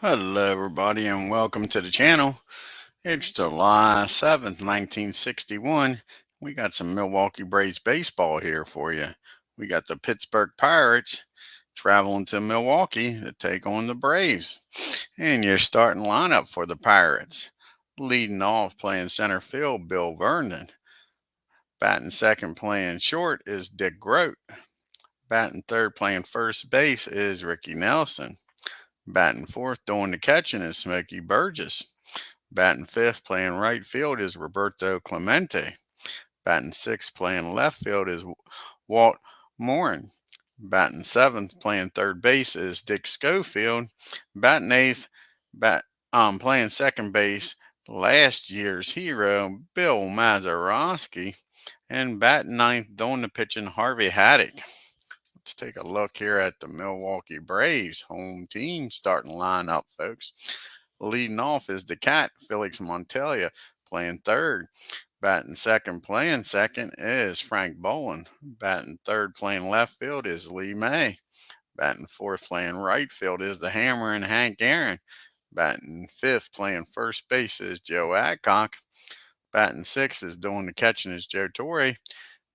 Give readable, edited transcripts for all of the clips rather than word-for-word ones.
Hello everybody and welcome to the channel. It's July 7th, 1961. We got some Milwaukee Braves baseball here for you. We got the Pittsburgh Pirates traveling to Milwaukee to take on the Braves. And your starting lineup for the Pirates. Leading off playing center field, Bill Vernon. Batting second playing short is Dick Grote. Batting third playing first base is Ricky Nelson. Batting fourth doing the catching is Smokey Burgess. Batting fifth playing right field is Roberto Clemente. Batting sixth playing left field is Walt Morin. Batting seventh playing third base is Dick Schofield. Batting eighth, playing second base, last year's hero Bill Mazeroski. And batting ninth doing the pitching Harvey HADDIX. Let's take a look here at the Milwaukee Braves home team starting lineup, folks. Leading off is the Cat, Felix Montelia, playing third. Batting second is Frank Boland. Batting third playing left field is Lee May. Batting fourth playing right field is the Hammer and Hank Aaron. Batting fifth playing first base is Joe Adcock. Batting sixth is doing the catching is Joe Torre.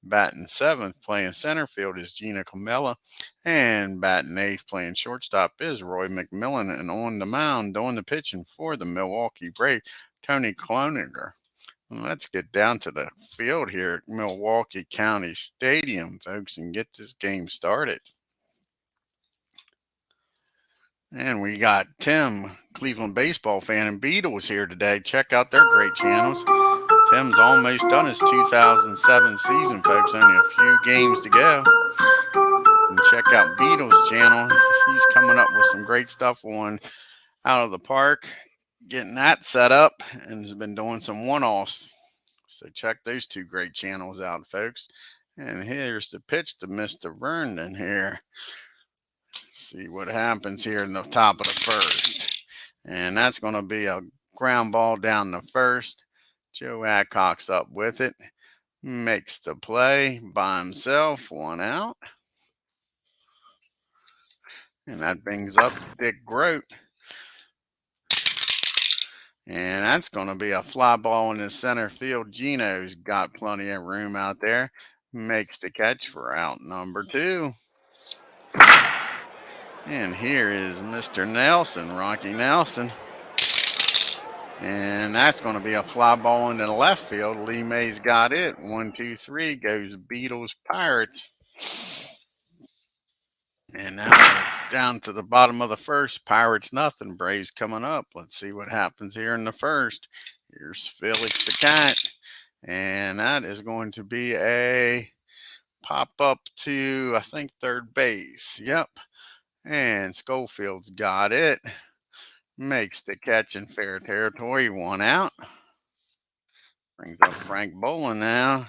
Batting seventh playing center field is Gina Camella. And batting eighth playing shortstop is Roy McMillan. And on the mound doing the pitching for the Milwaukee Braves, Tony Cloninger. Let's get down to the field here at Milwaukee County Stadium, folks, and get this game started. And we got Tim, Cleveland baseball fan, and Beatles here today. Check out their great channels. Tim's almost done his 2007 season, folks. Only a few games to go. And check out Beatles' channel. He's coming up with some great stuff on Out of the Park, getting that set up, and has been doing some one-offs. So check those two great channels out, folks. And here's the pitch to Mr. Vernon here. See what happens here in the top of the first. And that's going to be a ground ball down the first. Joe Adcock's up with it. Makes the play by himself. One out. And that brings up Dick Grote. And that's going to be a fly ball in the center field. Gino's got plenty of room out there. Makes the catch for out number two. And here is Mr. Nelson, Rocky Nelson. And that's going to be a fly ball into the left field. Lee May's got it. 1, 2, 3 goes Beatles Pirates. And now we're down to the bottom of the first. Pirates nothing. Braves coming up. Let's see what happens here in the first. Here's Felix the Cat. And that is going to be a pop up to, I think, third base. Yep. And Schofield's got it. Makes the catch in fair territory. One out. Brings up Frank Boland now.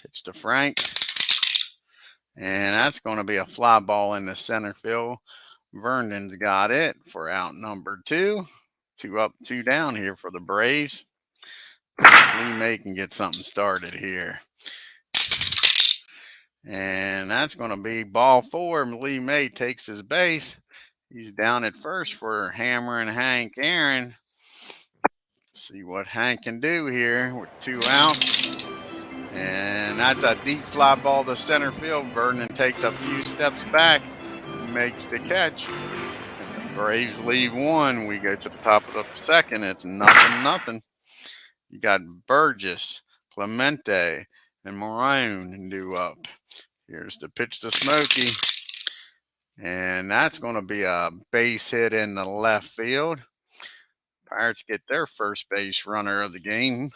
Pitch to Frank. And that's going to be a fly ball in the center field. Vernon's got it for out number two. 2 up, 2 down here for the Braves. Lee May can get something started here. And that's going to be ball 4. Lee May takes his base. He's down at first for Hammer and Hank Aaron. See what Hank can do here with 2 outs. And that's a deep fly ball to center field. Vernon takes a few steps back, makes the catch. And the Braves leave 1. We go to the top of the second. It's 0-0. You got Burgess, Clemente, and Morone due up. Here's the pitch to Smokey. And that's going to be a base hit in the left field. Pirates get their first base runner of the game.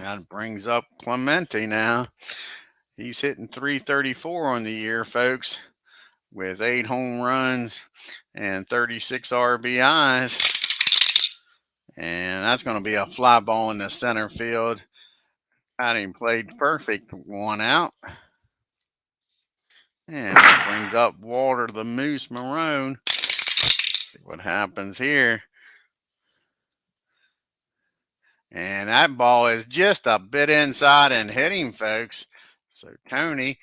That brings up Clemente now. He's hitting .334 on the year, folks, with 8 home runs and 36 RBIs. And that's going to be a fly ball in the center field. Batting played perfect. 1 out. And that brings up Walter the Moose Marone. See what happens here. And that ball is just a bit inside and hit him, folks. So Tony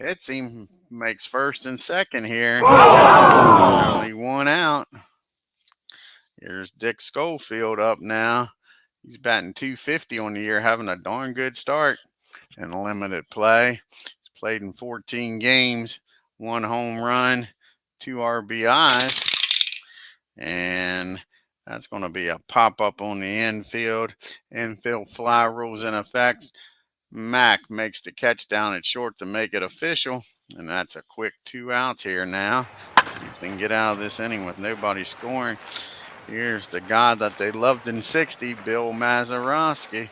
hits him, makes first and second here. There's only one out. Here's Dick Schofield up now. He's batting .250 on the year, having a darn good start in limited play. He's played in 14 games, 1 home run, 2 RBIs. And that's going to be a pop-up on the infield. Infield fly rules in effect. Mack makes the catch down at short to make it official. And that's a quick 2 outs here now. See if they can get out of this inning with nobody scoring. Here's the guy that they loved in '60, Bill Mazeroski.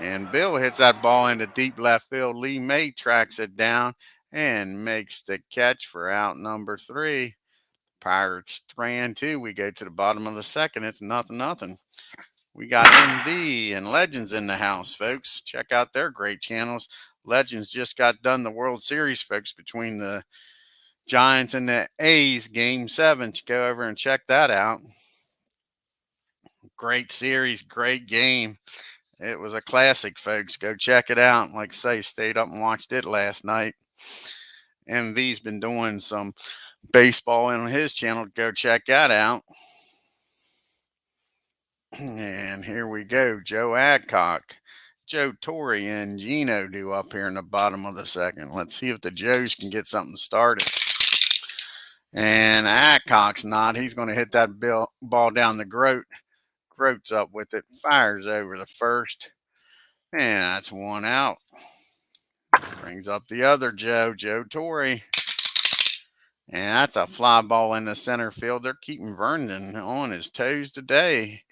And Bill hits that ball into deep left field. Lee May tracks it down and makes the catch for out number 3. Pirates 3-2. We go to the bottom of the second. It's 0-0. We got MV and Legends in the house, folks. Check out their great channels. Legends just got done the World Series, folks, between the Giants and the A's, Game 7. Go over and check that out. Great series, great game. It was a classic, folks. Go check it out. Like I say, stayed up and watched it last night. MV's been doing some baseball on his channel. Go check that out. And here we go. Joe Adcock, Joe Torre, and Gino do up here in the bottom of the second. Let's see if the Joes can get something started. And Adcock's not. He's going to hit that ball down the Groat. Groat's up with it. Fires over the first. And that's 1 out. Brings up the other Joe, Joe Torre. And that's a fly ball in the center field. They're keeping Vernon on his toes today.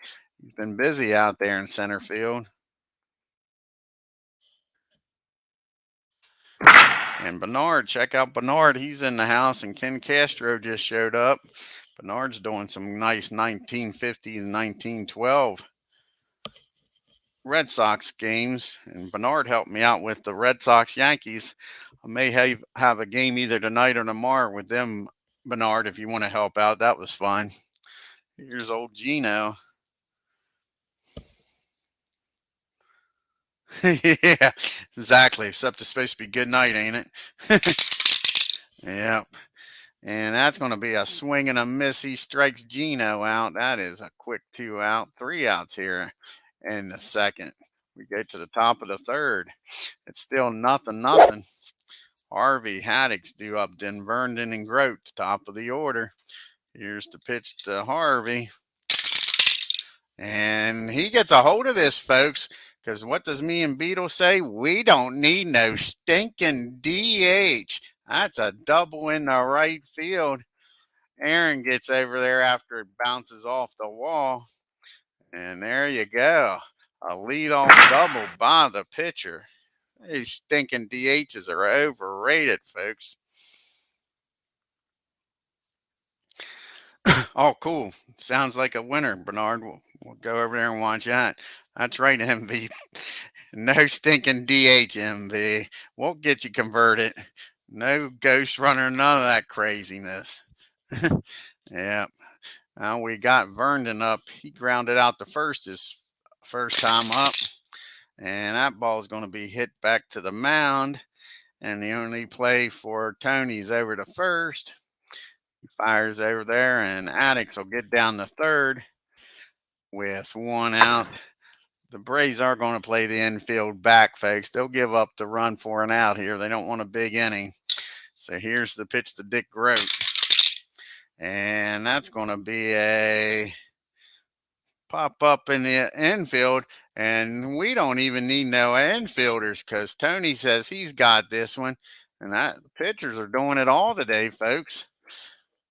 He's been busy out there in center field. And Bernard, check out Bernard. He's in the house, and Ken Castro just showed up. Bernard's doing some nice 1950 and 1912 Red Sox games. And Bernard helped me out with the Red Sox Yankees. I may have a game either tonight or tomorrow with them, Bernard, if you want to help out. That was fun. Here's old Gino. Yeah, exactly. Except it's supposed to be good night, ain't it? Yep. And that's going to be a swing and a miss. He strikes Gino out. That is a quick 2 out. 3 outs here in the second. We go to the top of the third. It's still 0-0. Harvey, Haddix do up. Then Vernon and Groat, top of the order. Here's the pitch to Harvey. And he gets a hold of this, folks. Because what does me and Beetle say? We don't need no stinking DH. That's a double in the right field. Aaron gets over there after it bounces off the wall. And there you go. A leadoff double by the pitcher. These stinking DHs are overrated, folks. Oh, cool. Sounds like a winner, Bernard. We'll go over there and watch that. That's right, MV. No stinking DH, MV. We'll get you converted. No ghost runner, none of that craziness. Yeah. Now we got Vernon up. He grounded out the first his first time up. And that ball is going to be hit back to the mound. And the only play for Tony's over to first. He fires over there, and HADDIX will get down to third with 1 out. The Braves are going to play the infield back, folks. They'll give up the run for an out here. They don't want a big inning. So here's the pitch to Dick Groat. And that's going to be a pop up in the infield. And we don't even need no infielders because Tony says he's got this one. And the pitchers are doing it all today, folks.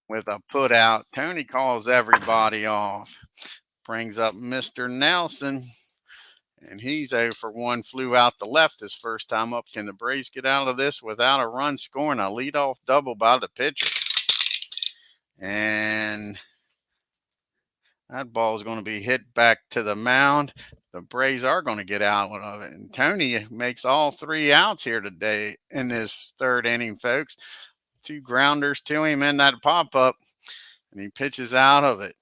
With a put out, Tony calls everybody off. Brings up Mr. Nelson. And he's 0 for 1, flew out the left his first time up. Can the Braves get out of this without a run scoring? A leadoff double by the pitcher. And that ball is going to be hit back to the mound. The Braves are going to get out of it. And Tony makes all 3 outs here today in this third inning, folks. 2 grounders to him in that pop-up. And he pitches out of it.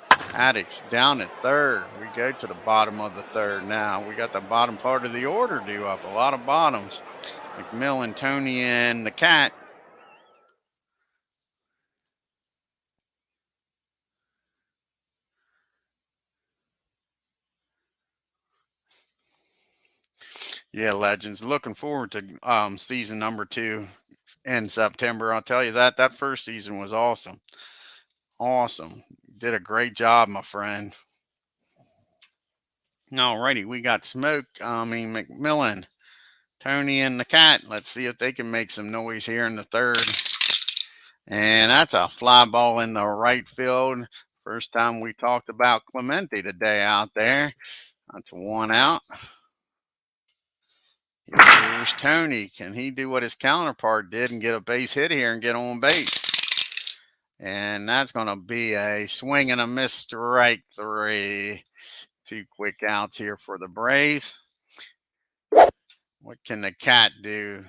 HADDIX down at third. We go to the bottom of the third now. We got the bottom part of the order due up. A lot of bottoms. McMillan, Tony, and the cat. Yeah, legends. Looking forward to season number 2 in September. I'll tell you that first season was awesome. Awesome. Did a great job, my friend. Alrighty, we got McMillan, Tony, and the cat. Let's see if they can make some noise here in the third. And that's a fly ball in the right field. First time we talked about Clemente today out there. That's 1 out. Here's Tony. Can he do what his counterpart did and get a base hit here and get on base? And that's going to be a swing and a miss, strike 3. 2 quick outs here for the Braves. What can the cat do?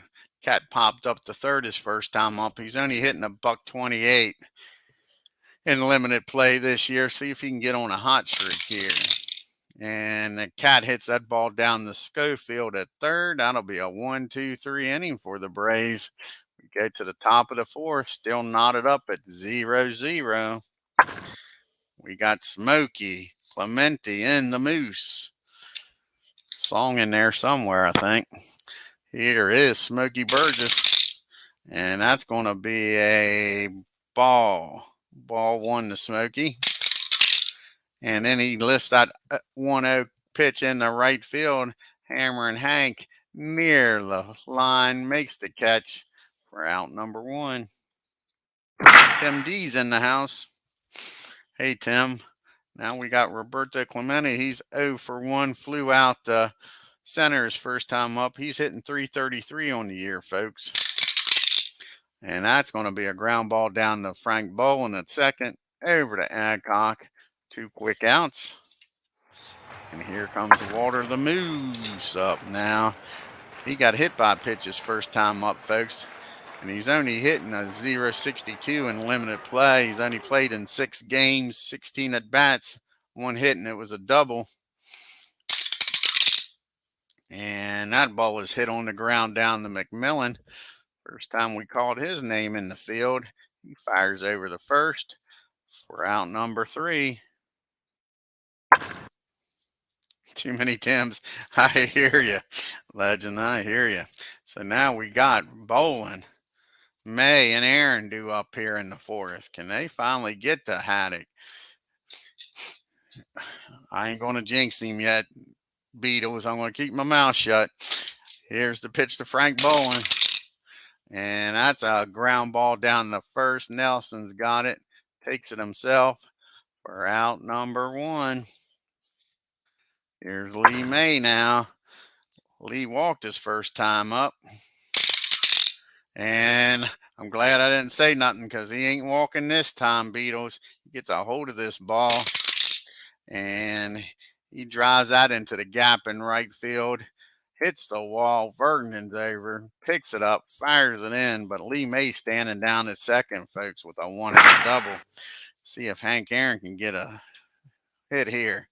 Cat popped up the third his first time up. He's only hitting a $128 in limited play this year. See if he can get on a hot streak here. And the cat hits that ball down the Schofield at third. That'll be a 1-2-3 inning for the Braves. We go to the top of the fourth, still knotted up at 0-0. We got Smokey, Clemente, and the Moose. Song in there somewhere, I think. Here is Smokey Burgess. And that's going to be a ball. Ball 1 to Smokey. And then he lifts that 1-0 pitch in the right field. Hammering Hank near the line, makes the catch for out number 1. Tim D's in the house. Hey, Tim. Now we got Roberto Clemente. He's 0 for 1. Flew out the center his first time up. He's hitting .333 on the year, folks. And that's going to be a ground ball down to Frank Bolin at second. Over to Adcock. 2 quick outs. And here comes Walter the Moose up now. He got hit by a pitch his first time up, folks. And he's only hitting a .062 in limited play. He's only played in 6 games, 16 at-bats, 1 hit, and it was a double. And that ball was hit on the ground down to McMillan. First time we called his name in the field. He fires over the first for out number 3. Too many Tims. I hear you, legend. I hear you. So now we got Bolin, May, and Aaron due up here in the fourth. Can they finally get to HADDIX? I ain't going to jinx him yet, Beatles. I'm going to keep my mouth shut. Here's the pitch to Frank Bolin. And that's a ground ball down the first. Nelson's got it. Takes it himself for out number 1. Here's Lee May now. Lee walked his first time up. And I'm glad I didn't say nothing because he ain't walking this time, Beatles. He gets a hold of this ball. And he drives that into the gap in right field. Hits the wall. Vergnon's over. Picks it up. Fires it in. But Lee May standing down at second, folks, with a 1-out double. See if Hank Aaron can get a hit here.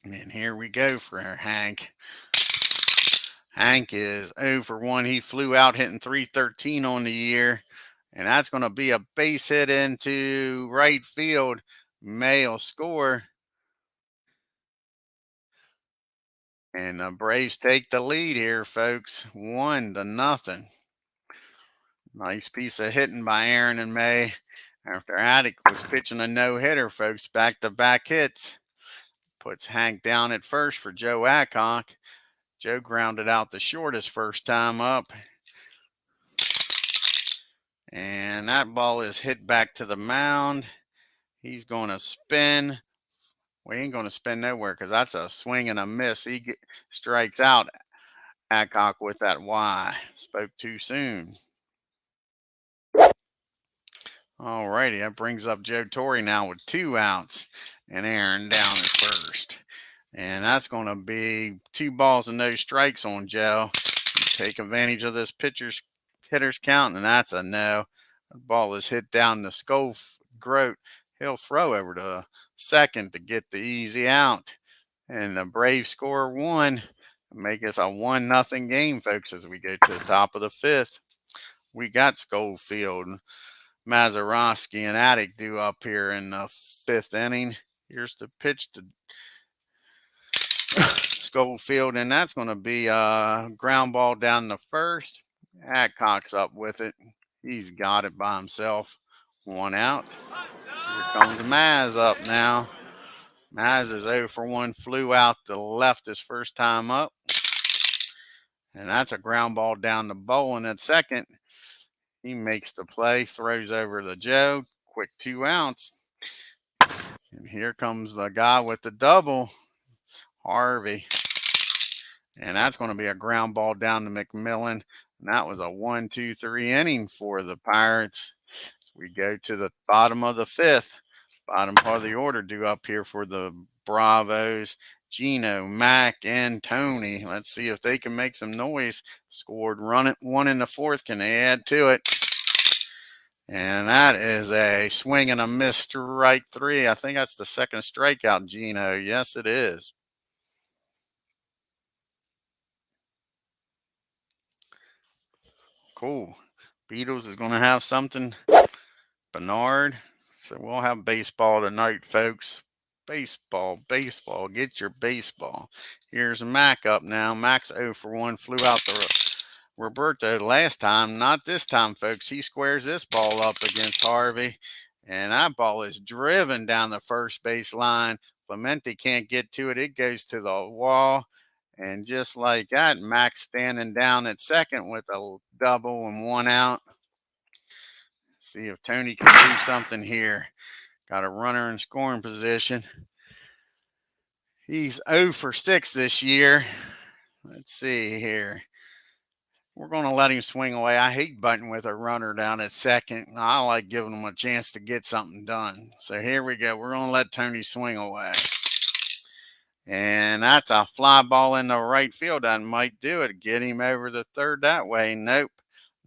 And here we go for Hank. Hank is 0 for 1. He flew out hitting .313 on the year. And that's going to be a base hit into right field. May will score. And the Braves take the lead here, folks. 1-0. Nice piece of hitting by Aaron and May. After HADDIX was pitching a no-hitter, folks. Back-to-back hits. Puts Hank down at first for Joe Adcock. Joe grounded out the shortest first time up. And that ball is hit back to the mound. He's going to spin. We ain't going to spin nowhere because that's a swing and a miss. He strikes out Adcock with that Y. Spoke too soon. All righty, that brings up Joe Torre now with 2 outs. And Aaron down at first. And that's going to be 2 balls and no strikes on Joe. Take advantage of this hitter's count, and that's a no. The ball is hit down the Groat. He'll throw over to second to get the easy out. And the Braves score 1. Make us a 1-0 game, folks, as we go to the top of the 5th. We got Schofield, Mazeroski, and HADDIX due up here in the 5th inning. Here's the pitch to Schofield, and that's going to be a ground ball down the first. Adcock's up with it. He's got it by himself. 1 out. Here comes Maz up now. Maz is 0 for 1, flew out to left his first time up. And that's a ground ball down the Bolin at second. He makes the play, throws over to Joe. Quick 2 outs. And here comes the guy with the double, Harvey. And that's going to be a ground ball down to McMillan. And that was a 1-2-3 inning for the Pirates. We go to the bottom of the 5th. Bottom part of the order due up here for the Bravos. Gino, Mac, and Tony. Let's see if they can make some noise. Scored 1 in the 4th. Can they add to it? And that is a swing and a miss, strike 3. I think that's the second strikeout, Gino. Yes, it is. Cool. Beatles is going to have something. Bernard. So we'll have baseball tonight, folks. Baseball, baseball. Get your baseball. Here's Mac up now. Mac's 0 for 1. Flew out the Roberto last time. Not this time, folks. He squares this ball up against Harvey. And that ball is driven down the first base line. Clemente can't get to it. It goes to the wall. And just like that, Mac's standing down at second with a double and 1 out. See if Tony can do something here. Got a runner in scoring position. He's 0 for 6 this year. Let's see here. We're going to let him swing away. I hate bunting with a runner down at second. I like giving him a chance to get something done. So here we go. We're going to let Tony swing away. And that's a fly ball in the right field. That might do it. Get him over the third that way. Nope.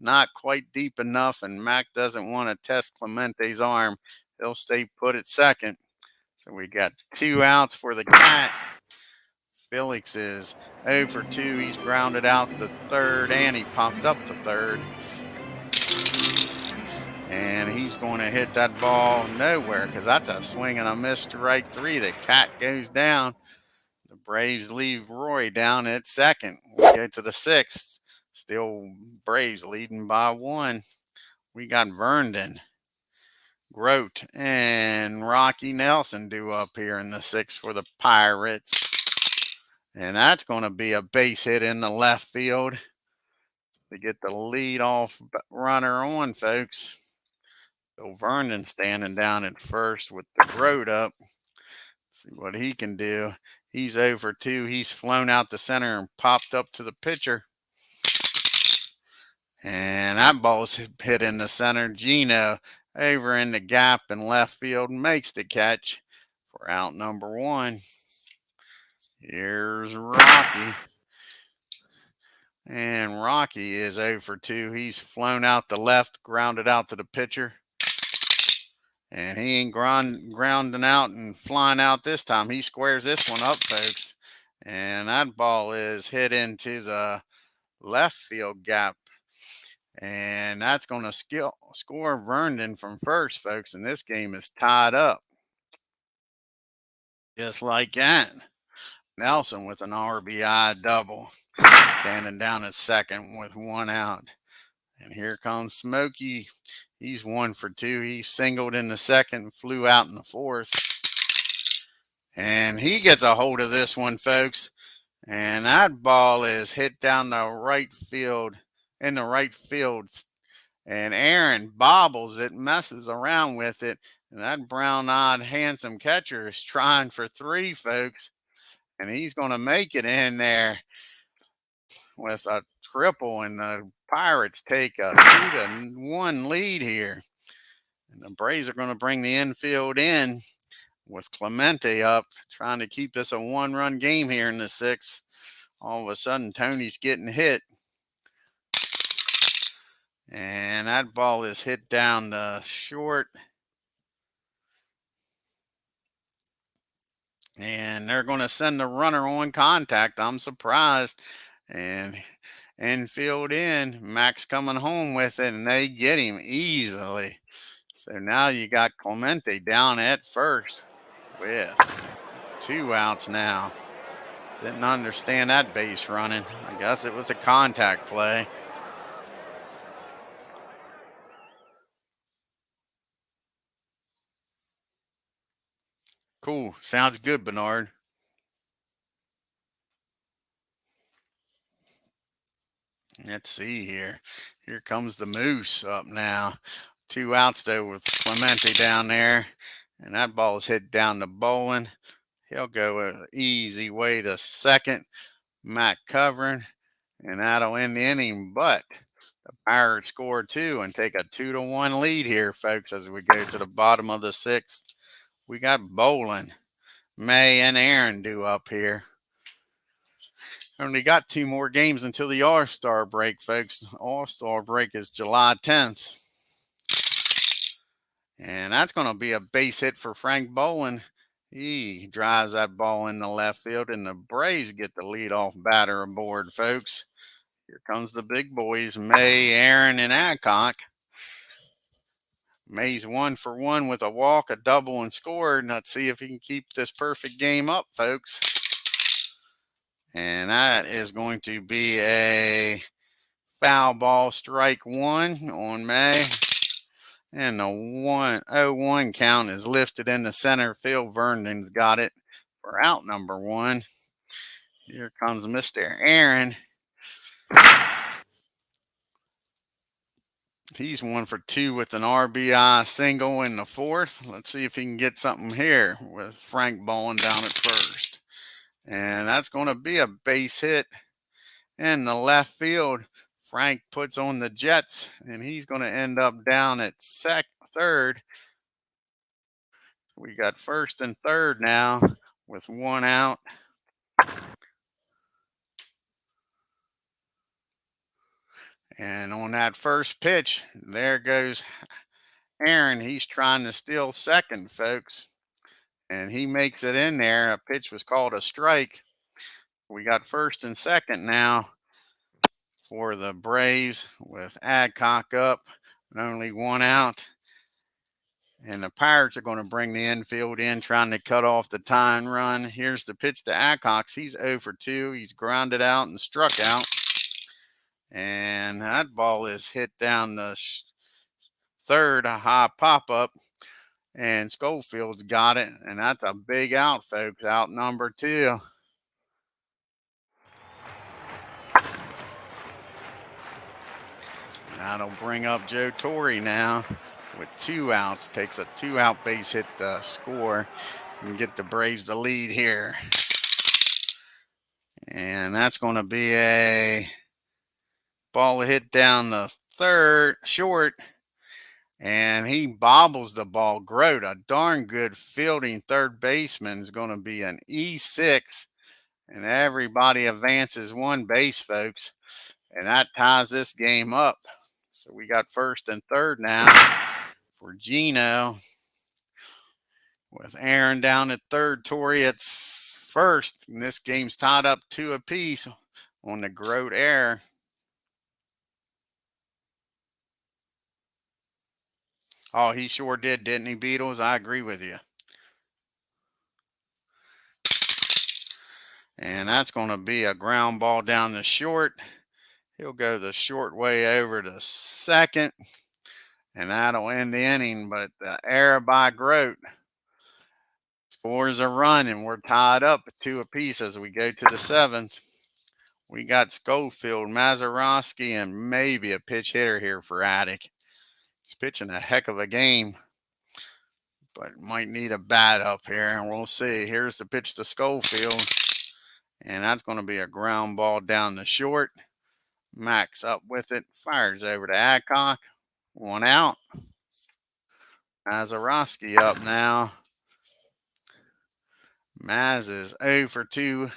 Not quite deep enough. And Mac doesn't want to test Clemente's arm. He'll stay put at second. So we got 2 outs for the Cat. Felix is 0 for 2. He's grounded out the third and he pumped up the third. And he's going to hit that ball nowhere because that's a swing and a miss, strike 3. The Cat goes down. The Braves leave Roy down at second. We go to the 6th. Still Braves leading by 1. We got Verndon, Grote, and Rocky Nelson due up here in the 6th for the Pirates. And that's going to be a base hit in the left field to get the lead-off runner on, folks. So Vernon standing down at first with the Grote up. Let's see what he can do. He's 0 for 2. He's flown out the center and popped up to the pitcher. And that ball's hit in the center. Gino over in the gap in left field makes the catch for out number 1. Here's Rocky. And Rocky is 0 for 2. He's flown out the left, grounded out to the pitcher. And he ain't grounding out and flying out this time. He squares this one up, folks. And that ball is hit into the left field gap. And that's going to score Vernon from first, folks. And this game is tied up. Just like that. Nelson with an RBI double. Standing down at second with 1 out. And here comes Smokey. He's 1 for 2. He singled in the second, flew out in the 4th. And he gets a hold of this one, folks. And that ball is hit down the right field, in the right field. And Aaron bobbles it, messes around with it. And that brown-eyed, handsome catcher is trying for 3, folks. And he's going to make it in there with a triple, and the Pirates take a 2-1 lead here. And the Braves are going to bring the infield in with Clemente up, trying to keep this a 1-run game here in the 6th. All of a sudden, Tony's getting hit. And that ball is hit down the short. And they're going to send the runner on contact. I'm surprised. And infield in, Max coming home with it, and they get him easily. So now you got Clemente down at first with 2 outs now. Didn't understand that base running. I guess it was a contact play. Cool. Sounds good, Bernard. Let's see here. Here comes the Moose up now. 2 outs though with Clemente down there. And that ball is hit down to Bowling. He'll go an easy way to second. Matt covering. And that'll end the inning. But the Pirates score 2 and take a 2-1 lead here, folks, as we go to the bottom of the 6th. We got Bowling, May, and Aaron due up here. Only got 2 more games until the All-Star break, folks. All-Star break is July 10th. And that's going to be a base hit for Frank Bowling. He drives that ball in the left field, and the Braves get the leadoff batter aboard, folks. Here comes the big boys, May, Aaron, and Adcock. May's 1 for 1 with a walk, a double, and scored. Let's see if he can keep this perfect game up, folks. And that is going to be a foul ball, strike 1 on May. And the 1-0-1 count is lifted in the center field. Vernon's got it for out number 1. Here comes Mr. Aaron. He's 1 for 2 with an RBI single in the 4th. Let's see if he can get something here with Frank Bowling down at first. And that's going to be a base hit in the left field. Frank puts on the Jets, and he's going to end up down at third. We got first and third now with 1 out. And on that first pitch, there goes Aaron. He's trying to steal second, folks. And he makes it in there. A pitch was called a strike. We got first and second now for the Braves with Adcock up and only 1 out. And the Pirates are going to bring the infield in, trying to cut off the tying run. Here's the pitch to Adcock. He's 0 for 2. He's grounded out and struck out. And that ball is hit down the third, a high pop-up. And Schofield's got it. And that's a big out, folks. Out number 2. That'll bring up Joe Torre now with 2 outs. Takes a 2-out base hit to score and get the Braves the lead here. And that's going to be a ball hit down the third, short. And he bobbles the ball. Grote, a darn good fielding third baseman, is going to be an E6. And everybody advances 1 base, folks. And that ties this game up. So we got first and third now for Gino. With Aaron down at third, Torre at first. And this game's tied up 2 apiece on the Grote error. Oh, he sure did, didn't he, Beatles? I agree with you. And that's going to be a ground ball down the short. He'll go the short way over to second. And that'll end the inning. But the error by Grote scores a run, and we're tied up at 2 apiece as we go to the 7th. We got Schofield, Mazeroski, and maybe a pitch hitter here for HADDIX. He's pitching a heck of a game, but might need a bat up here, and we'll see. Here's the pitch to Schofield, and that's going to be a ground ball down the short. Max up with it, fires over to Adcock. 1 out. Mazeroski up now. Maz is 0 for 2,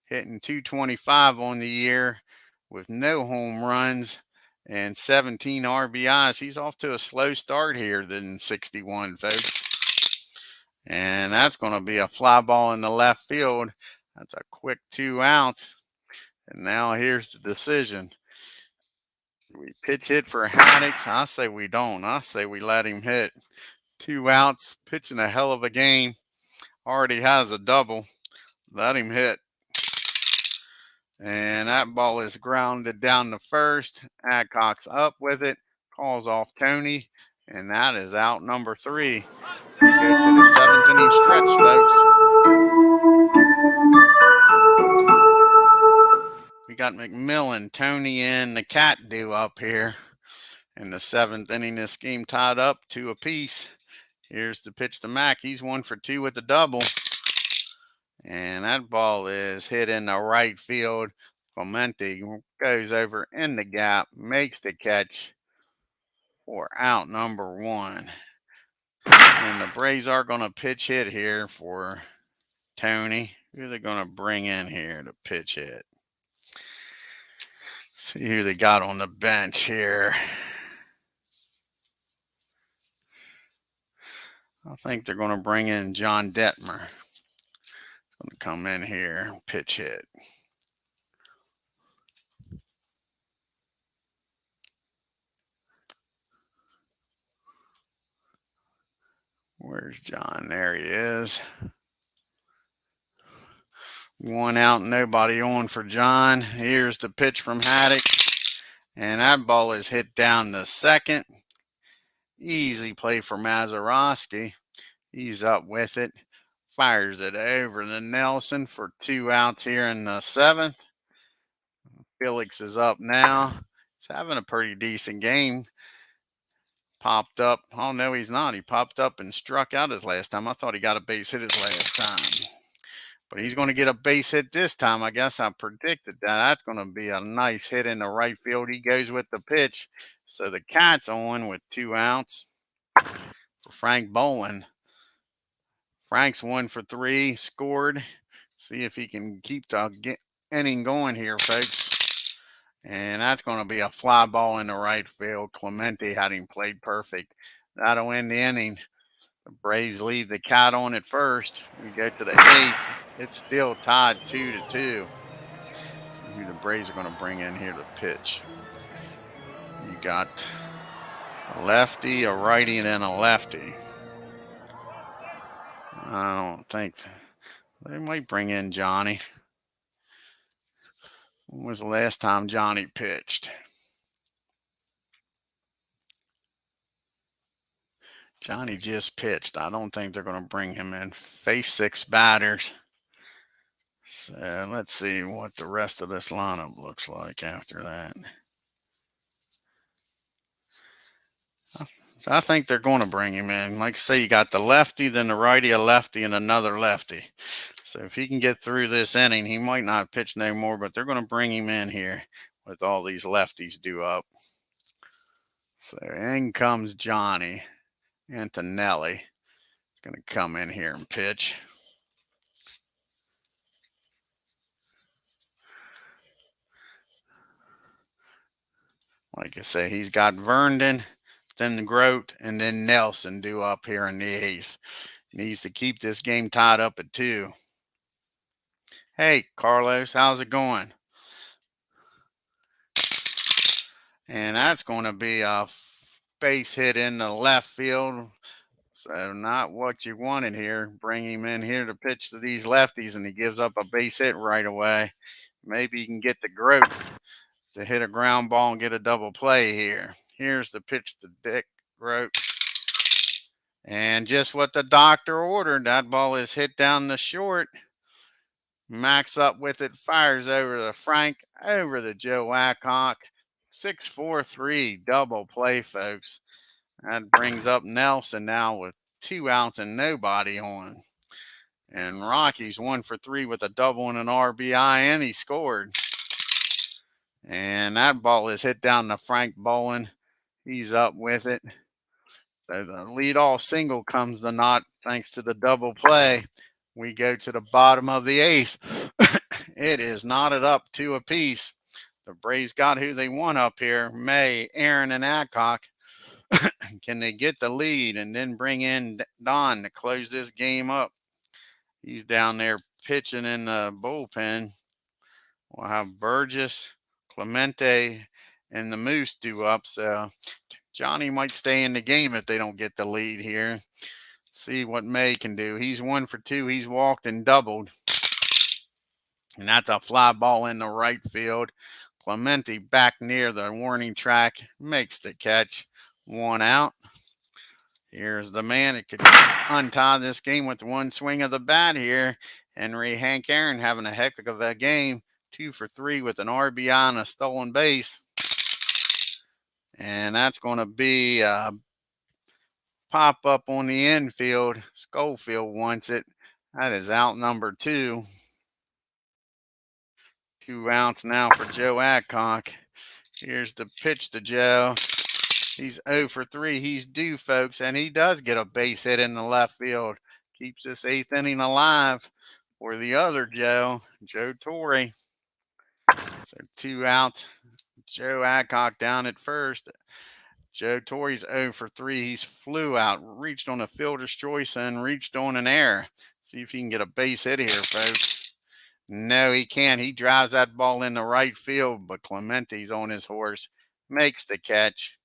hitting .225 on the year with no home runs and 17 RBIs. He's off to a slow start here than 61, folks. And that's going to be a fly ball in the left field. That's a quick 2 outs. And now here's the decision. We pitch hit for HADDIX. I say we don't. I say we let him hit. 2 outs, pitching a hell of a game. Already has a double. Let him hit. And that ball is grounded down to first. Adcock's up with it. Calls off Tony. And that is out number 3. We go to the 7th inning stretch, folks. We got McMillan, Tony, and the Cat due up here. In the 7th inning, this game tied up 2 apiece. Here's the pitch to Mac. He's 1 for 2 with the double. And that ball is hit in the right field. Clemente goes over in the gap, makes the catch for out number 1. And the Braves are going to pitch hit here for Tony. Who are they going to bring in here to pitch hit? See who they got on the bench here. I think they're going to bring in John Detmer. He's going to come in here and pitch hit. Where's John? There he is. 1 out, nobody on for John. Here's the pitch from HADDIX. And that ball is hit down to second. Easy play for Mazeroski. He's up with it. Fires it over to Nelson for 2 outs here in the 7th. Felix is up now. He's having a pretty decent game. Popped up. Oh, no, he's not. He popped up and struck out his last time. I thought he got a base hit his last time. But he's going to get a base hit this time. I guess I predicted that. That's going to be a nice hit in the right field. He goes with the pitch. So the Cat's on with 2 outs for Frank Boland. Frank's 1 for 3, scored. See if he can keep the inning going here, folks. And that's going to be a fly ball in the right field. Clemente had him played perfect. That'll end the inning. The Braves leave the Cat on at first. We go to the 8th. It's still tied 2-2. See who the Braves are going to bring in here to pitch. You got a lefty, a righty, and then a lefty. I don't think they might bring in Johnny. When was the last time Johnny pitched? Johnny just pitched. I don't think they're going to bring him in. Face 6 batters. So let's see what the rest of this lineup looks like after that. I think they're going to bring him in. Like I say, you got the lefty, then the righty, a lefty, and another lefty. So if he can get through this inning, he might not pitch no more, but they're going to bring him in here with all these lefties due up. So in comes Johnny Antonelli. He's going to come in here and pitch. Like I say, he's got Vernon, then Grote, and then Nelson due up here in the 8th. Needs to keep this game tied up at 2. Hey, Carlos, how's it going? And that's going to be a base hit in the left field. So not what you wanted here. Bring him in here to pitch to these lefties, and he gives up a base hit right away. Maybe you can get the Grote to hit a ground ball and get a double play here. Here's the pitch to Dick Grote. And just what the doctor ordered. That ball is hit down the short. Max up with it, fires over to Frank, over to Joe Adcock. 6-4-3 double play, folks. That brings up Nelson now with 2 outs and nobody on. And Rocky's 1 for 3 with a double and an RBI, and he scored. And that ball is hit down to Frank Boland. He's up with it. So the leadoff single comes to naught thanks to the double play. We go to the bottom of the 8th. It is knotted up 2 apiece. The Braves got who they want up here. May, Aaron, and Adcock. Can they get the lead and then bring in Don to close this game up? He's down there pitching in the bullpen. We'll have Burgess, Clemente, and the Moose due up. So Johnny might stay in the game if they don't get the lead here. See what May can do. He's 1 for 2. He's walked and doubled. And that's a fly ball in the right field. Clemente back near the warning track makes the catch. 1 out. Here's the man that could untie this game with one swing of the bat here. Hank Aaron having a heck of a game. 2 for 3 with an RBI and a stolen base. And that's going to be a pop up on the infield. Schofield wants it. That is out number 2. 2 outs now for Joe Adcock. Here's the pitch to Joe. He's 0 for 3. He's due, folks, and he does get a base hit in the left field. Keeps this 8th inning alive for the other Joe, Joe Torre. So 2 outs. Joe Adcock down at first. Joe Torre's 0 for 3. He's flew out, reached on a fielder's choice, and reached on an error. See if he can get a base hit here, folks. No, he can't. He drives that ball in the right field, but Clemente's on his horse. Makes the catch.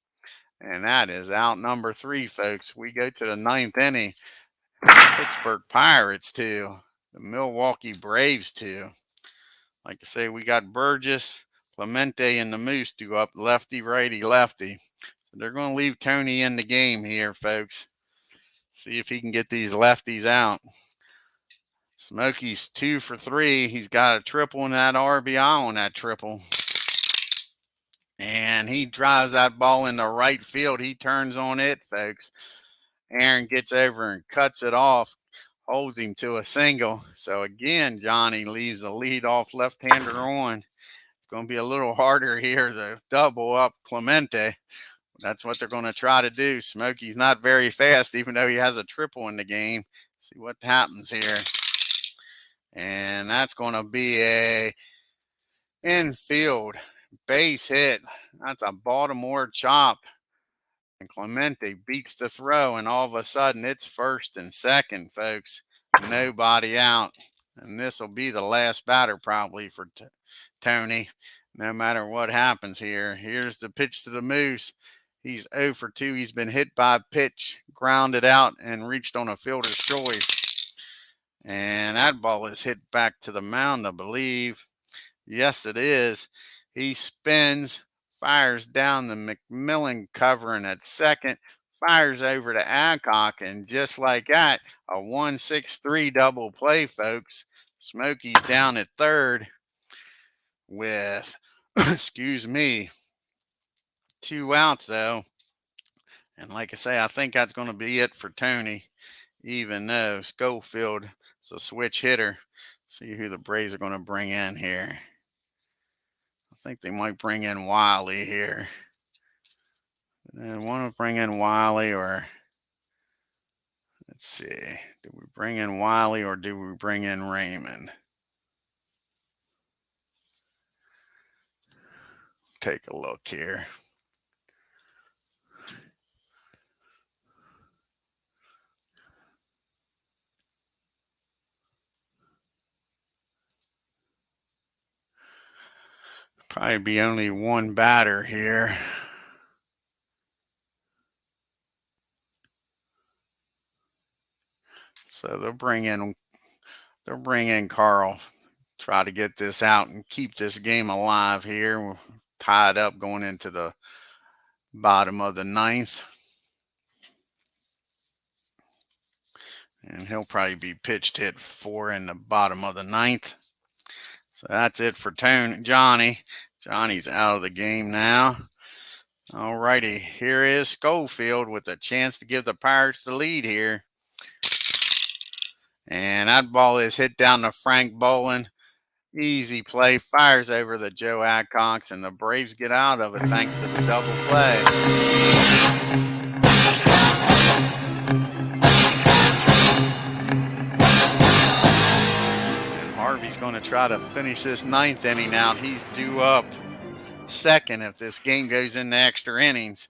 And that is out number 3, folks. We go to the 9th inning. Pittsburgh Pirates 2. The Milwaukee Braves 2. Like I say, we got Burgess, Clemente, and the Moose due up lefty, righty, lefty. So they're going to leave Tony in the game here, folks. See if he can get these lefties out. Smokey's 2 for 3. He's got a triple and that RBI on that triple. And he drives that ball in the right field. He turns on it, folks. Aaron gets over and cuts it off, holds him to a single. So again, Johnny leaves the leadoff left-hander on. It's going to be a little harder here to double up Clemente. That's what they're going to try to do. Smokey's not very fast, even though he has a triple in the game. See what happens here. And that's going to be a infield base hit. That's a Baltimore chop. And Clemente beats the throw, and all of a sudden it's 1st and 2nd, folks. Nobody out. And this will be the last batter probably for Tony, no matter what happens here. Here's the pitch to the Moose. He's 0 for 2. He's been hit by a pitch, grounded out, and reached on a fielder's choice. And that ball is hit back to the mound, I believe. Yes, it is. He spins, fires down the McMillan covering at second, fires over to Adcock, and just like that, a 1-6-3 double play, folks. Smokey's down at third with, excuse me, 2 outs, though. And like I say, I think that's going to be it for Tony, even though Schofield is a switch hitter. See who the Braves are going to bring in here. I think they might bring in Wiley here. They want to bring in Wiley, or let's see. Do we bring in Wiley or do we bring in Raymond? Take a look here. Probably be only one batter here. So they'll bring in Carl, try to get this out and keep this game alive here. We're tied up going into the bottom of the 9th. And he'll probably be pitched hit 4 in the bottom of the 9th. So that's it for Johnny. Johnny's out of the game now. All righty, here is Schofield with a chance to give the Pirates the lead here. And that ball is hit down to Frank Bolin. Easy play, fires over the Joe Adcocks, and the Braves get out of it thanks to the double play. Harvey's going to try to finish this 9th inning out. He's due up second if this game goes into extra innings.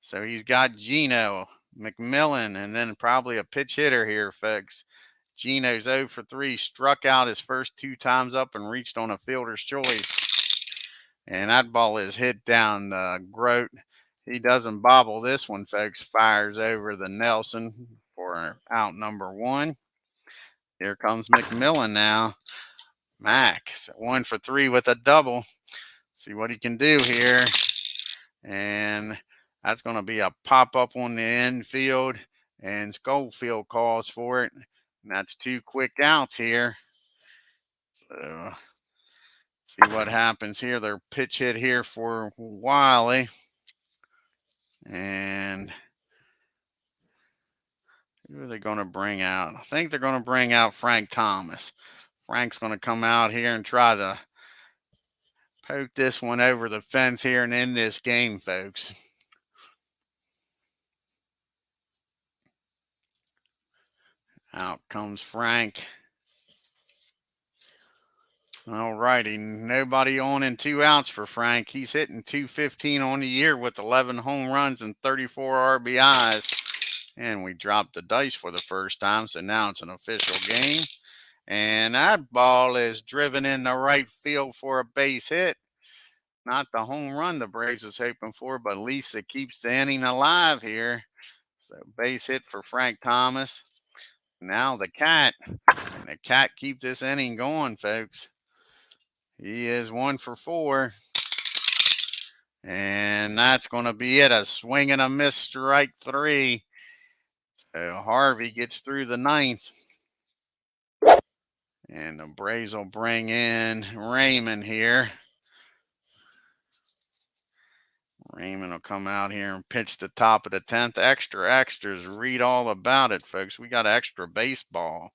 So he's got Gino, McMillan, and then probably a pitch hitter here, folks. Gino's 0 for 3, struck out his first 2 times up and reached on a fielder's choice. And that ball is hit down the Grote. He doesn't bobble this one, folks. Fires over the Nelson for out number 1. Here comes McMillan now. Mac, 1 for 3 with a double. See what he can do here. And that's going to be a pop-up on the infield. And Schofield calls for it. And that's 2 quick outs here. So see what happens here. They're pitch hit here for Wiley. And who are they going to bring out? I think they're going to bring out Frank Thomas. Frank's going to come out here and try to poke this one over the fence here and end this game, folks. Out comes Frank. All righty, nobody on and 2 outs for Frank. He's hitting .215 on the year with 11 home runs and 34 RBIs. And we dropped the dice for the first time, so now it's an official game. And that ball is driven in the right field for a base hit. Not the home run the Braves is hoping for, but at least it keeps the inning alive here. So base hit for Frank Thomas. Now the Cat. And the Cat keep this inning going, folks. He is 1 for 4. And that's going to be it. A swing and a miss, strike 3. So Harvey gets through the 9th. And the Braves will bring in Raymond here. Raymond will come out here and pitch the top of the 10th. Extra extras. Read all about it, folks. We got extra baseball.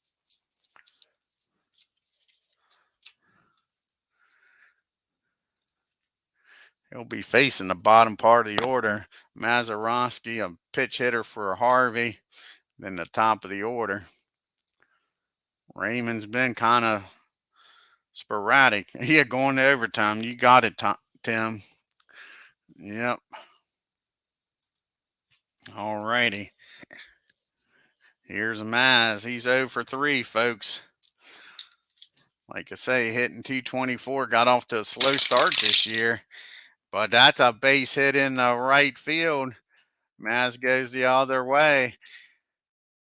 He'll be facing the bottom part of the order. Mazeroski, a pitch hitter for Harvey. Then the top of the order. Raymond's been kind of sporadic. Yeah, going to overtime. You got it, Tim. Yep. All righty. Here's Maz. He's 0 for 3, folks. Like I say, hitting .224. Got off to a slow start this year. But that's a base hit in the right field. Maz goes the other way.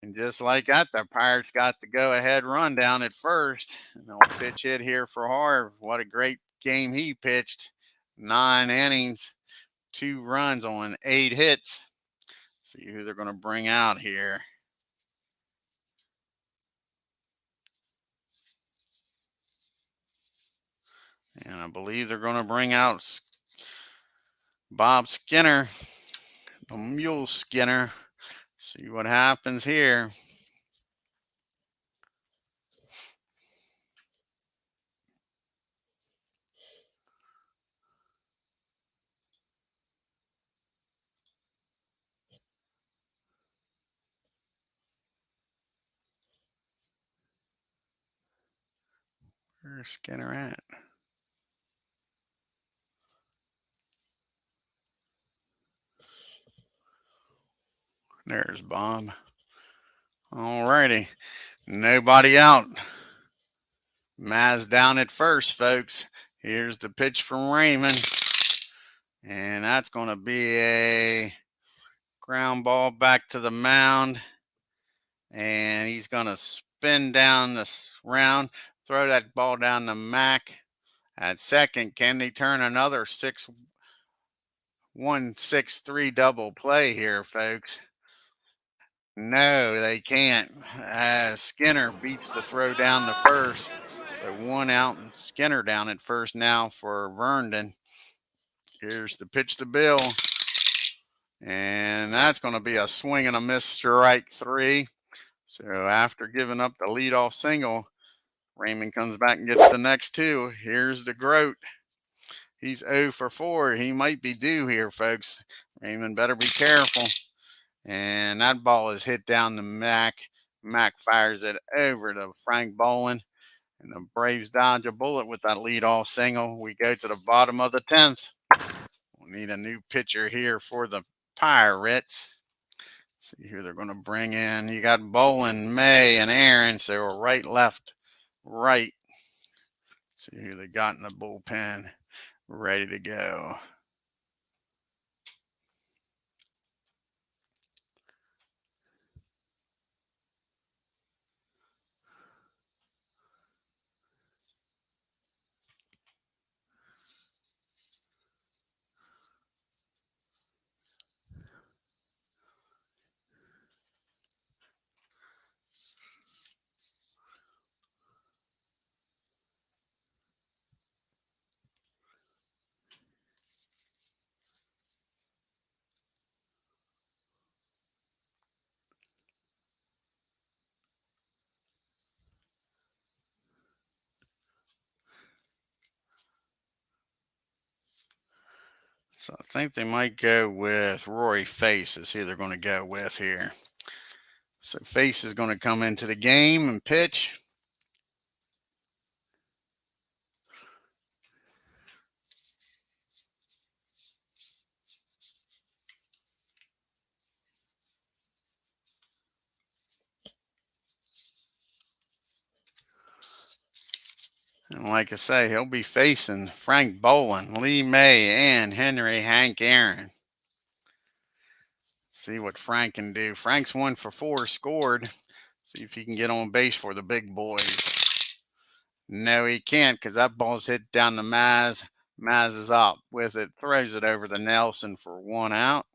And just like that, the Pirates got the go-ahead run down at first. An old pitch hit here for Harv. What a great game he pitched. 9 innings, 2 runs on 8 hits. See who they're going to bring out here. And I believe they're going to bring out Bob Skinner, the Mule Skinner. See what happens here. Where's Skinner at? There's Bob. All righty. Nobody out. Maz down at first, folks. Here's the pitch from Raymond. And that's going to be a ground ball back to the mound. And he's going to spin down this round, throw that ball down to Mac. At second, can they turn another 6-1-6-3 double play here, folks? No, they can't. Skinner beats the throw down to first. So 1 out and Skinner down at first now for Verndon. Here's the pitch to Bill. And that's going to be a swing and a miss, strike 3. So after giving up the leadoff single, Raymond comes back and gets the next 2. Here's the Grote. He's 0 for 4. He might be due here, folks. Raymond better be careful. And that ball is hit down to Mac. Mac fires it over to Frank Bolin. And the Braves dodge a bullet with that leadoff single. We go to the bottom of the 10th. We'll need a new pitcher here for the Pirates. See who they're going to bring in. You got Bolin, May, and Aaron. So we're right, left, right. See who they got in the bullpen. Ready to go. So I think they might go with Rory Face is who they're going to go with here. So Face is going to come into the game and pitch. And like I say, he'll be facing Frank Bolin, Lee May, and Henry Hank Aaron. See what Frank can do. Frank's 1 for 4 scored. See if he can get on base for the big boys. No, he can't because that ball's hit down to Maz. Maz is up with it, throws it over to Nelson for 1 out.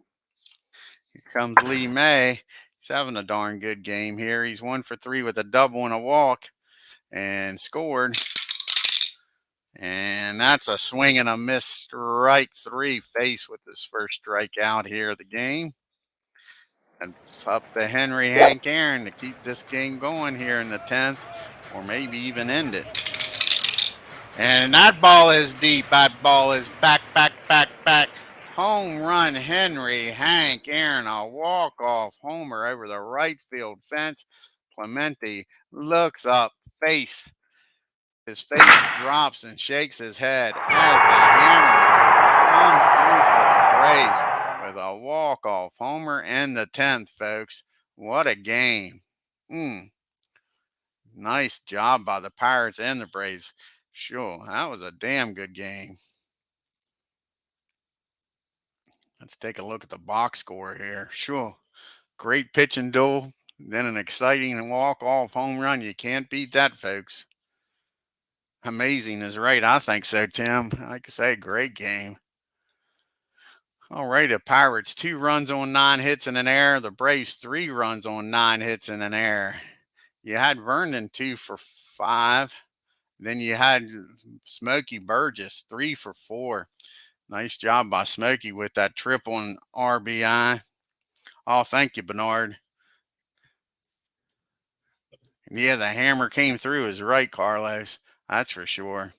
Here comes Lee May. He's having a darn good game here. He's 1 for 3 with a double and a walk and scored. And that's a swing and a miss, strike 3. Face with his first strikeout here of the game. And it's up to Henry Hank Aaron to keep this game going here in the 10th, or maybe even end it. And that ball is deep. That ball is back. Home run, Henry Hank Aaron. A walk-off homer over the right field fence. Clemente looks up, face. His face drops and shakes his head as the hammer comes through for the Braves with a walk-off homer in the 10th, folks. What a game. Nice job by the Pirates and the Braves. Sure, that was a damn good game. Let's take a look at the box score here. Sure, great pitching duel, then an exciting walk-off home run. You can't beat that, folks. Amazing is right. I think so, Tim. Like I say, great game. All right, the Pirates 2 runs on 9 hits in an error. The Braves 3 runs on 9 hits in an error. You had Vernon 2 for 5. Then you had Smokey Burgess 3 for 4. Nice job by Smokey with that triple and RBI. Oh, thank you, Bernard. Yeah, the hammer came through is right, Carlos. That's for sure.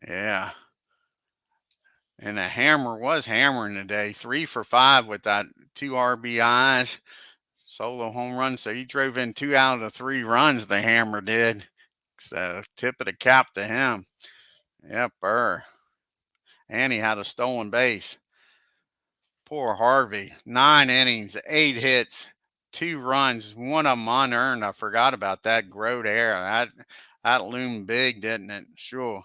Yeah. And the hammer was hammering today. 3 for 5 with that 2 RBIs. Solo home run. So he drove in 2 out of the 3 runs the hammer did. So tip of the cap to him. Yep, and he had a stolen base. Poor Harvey. 9 innings, 8 hits, 2 runs, 1 of them unearned. I forgot about that. Grode error. That loomed big, didn't it? Sure.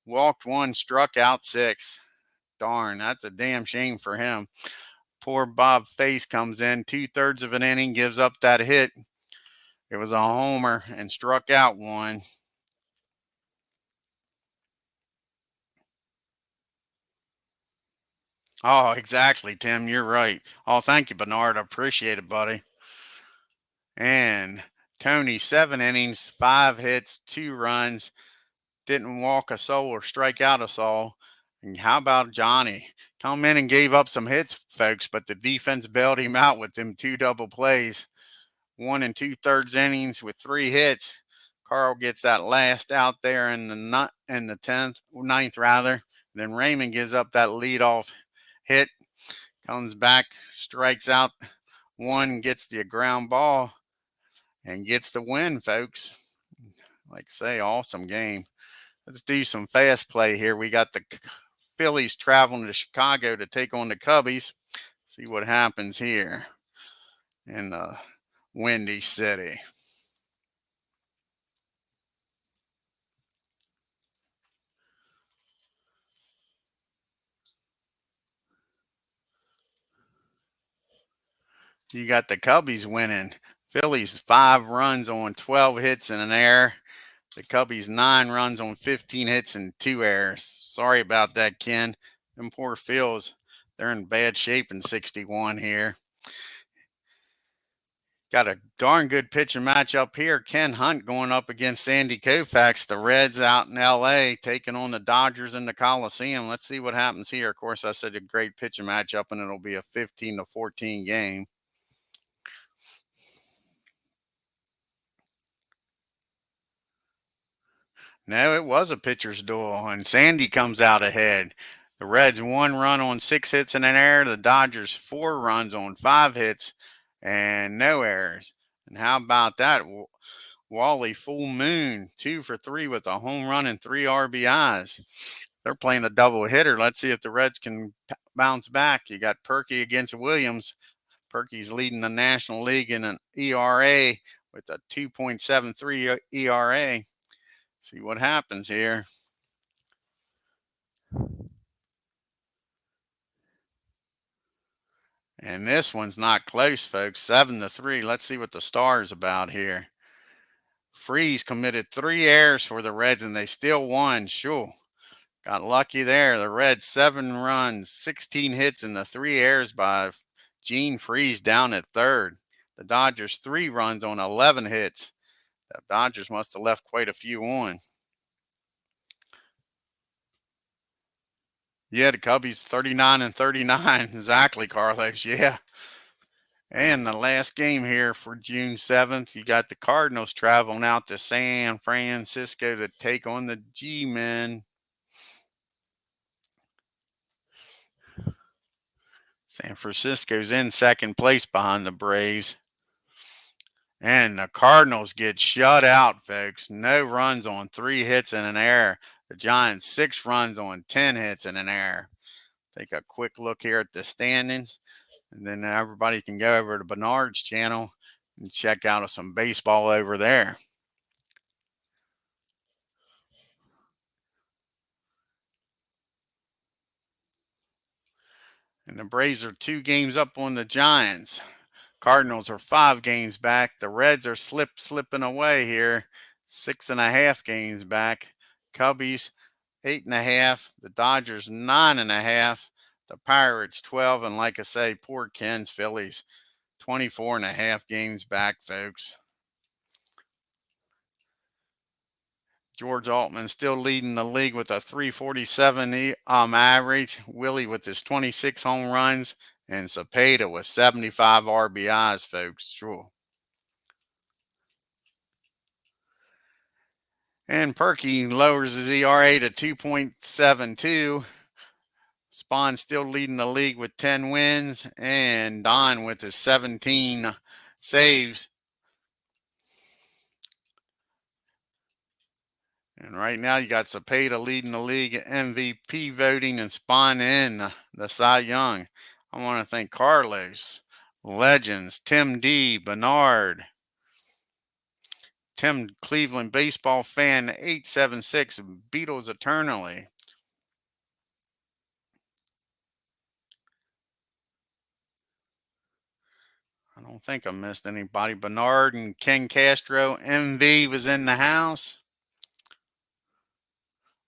Walked 1, struck out 6. Darn, that's a damn shame for him. Poor Bob Face comes in 2/3 of an inning, gives up that hit. It was a homer and struck out 1. Oh, exactly, Tim. You're right. Oh, thank you, Bernard. I appreciate it, buddy. And Tony, 7 innings, 5 hits, 2 runs, didn't walk a soul or strike out a soul. And how about Johnny? Come in and gave up some hits, folks, but the defense bailed him out with them 2 double plays. 1 2/3 innings with 3 hits. Carl gets that last out there in the 10th, ninth rather. Then Raymond gives up that leadoff hit, comes back, strikes out 1, gets the ground ball, and gets the win, folks. Like I say, awesome game. Let's do some fast play here. We got the Phillies traveling to Chicago to take on the Cubbies. See what happens here in the Windy City. You got the Cubbies winning. Phillies 5 runs on 12 hits and an error. The Cubbies 9 runs on 15 hits and 2 errors. Sorry about that, Ken. Them poor Phils, they're in bad shape in 61 here. Got a darn good pitching match up here. Ken Hunt going up against Sandy Koufax. The Reds out in LA taking on the Dodgers in the Coliseum. Let's see what happens here. Of course, I said a great pitching matchup, and it'll be a 15-14 game. No, it was a pitcher's duel, and Sandy comes out ahead. The Reds 1 run on 6 hits and an error. The Dodgers 4 runs on 5 hits and no errors. And how about that? Wally Full Moon 2 for 3 with a home run and 3 RBIs. They're playing a double hitter. Let's see if the Reds can bounce back. You got Perky against Williams. Perky's leading the National League in an ERA with a 2.73 ERA. See what happens here. And this one's not close, folks. 7-3. Let's see what the star is about here. Freeze committed 3 errors for the Reds, and they still won. Sure. Got lucky there. The Reds 7 runs, 16 hits, and the 3 errors by Gene Freeze down at third. The Dodgers 3 runs on 11 hits. The Dodgers must have left quite a few on. Yeah, the Cubbies 39-39. Exactly, Carlos. Yeah. And the last game here for June 7th, you got the Cardinals traveling out to San Francisco to take on the G-Men. San Francisco's in second place behind the Braves. And the Cardinals get shut out, folks. No runs on 3 hits and an error. The Giants 6 runs on 10 hits and an error. Take a quick look here at the standings. And then everybody can go over to Bernard's channel and check out some baseball over there. And the Braves are 2 games up on the Giants. Cardinals are 5 games back. The Reds are slipping away here. 6.5 games back. Cubbies 8.5. The Dodgers 9.5. The Pirates 12. And like I say, poor Ken's Phillies 24.5 games back, folks. George Altman still leading the league with a 347 average. Willie with his 26 home runs. And Cepeda with 75 RBIs, folks. Sure. And Perky lowers his ERA to 2.72. Spawn still leading the league with 10 wins. And Don with his 17 saves. And right now you got Cepeda leading the league at MVP voting and Spawn in the Cy Young. I want to thank Carlos, Legends, Tim D, Bernard, Tim Cleveland Baseball Fan 876, Beatles Eternally. I don't think I missed anybody. Bernard and Ken Castro. MV was in the house.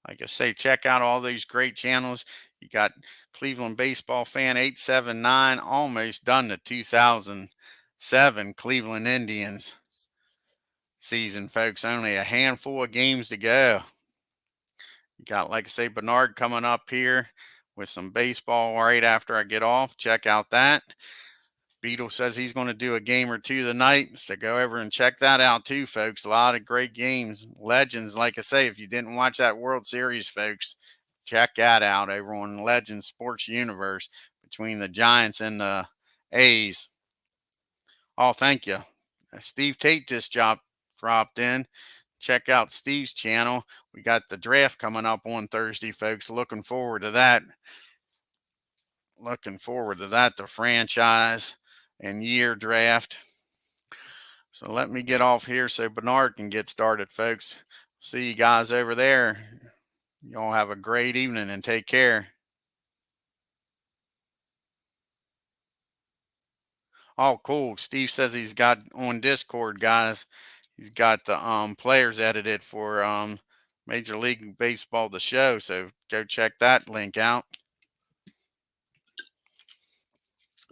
Like I say, check out all these great channels. You got Cleveland Baseball Fan 879, almost done the 2007 Cleveland Indians season, folks. Only a handful of games to go. You got, like I say, Bernard coming up here with some baseball right after I get off. Check out that. Beetle says he's going to do a game or 2 tonight, so go over and check that out too, folks. A lot of great games. Legends, like I say, if you didn't watch that World Series, folks, check that out over on Legends Sports Universe between the Giants and the A's. Oh, thank you. Steve Tate just dropped in. Check out Steve's channel. We got the draft coming up on Thursday, folks. Looking forward to that. looking forward to that, the franchise and year draft. So let me get off here so Bernard can get started, folks. See you guys over there. Y'all have a great evening and take care. Oh, cool. Steve says he's got on Discord, guys. He's got the players edited for Major League Baseball, the show. So go check that link out.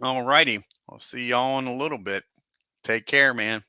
All righty. I'll see y'all in a little bit. Take care, man.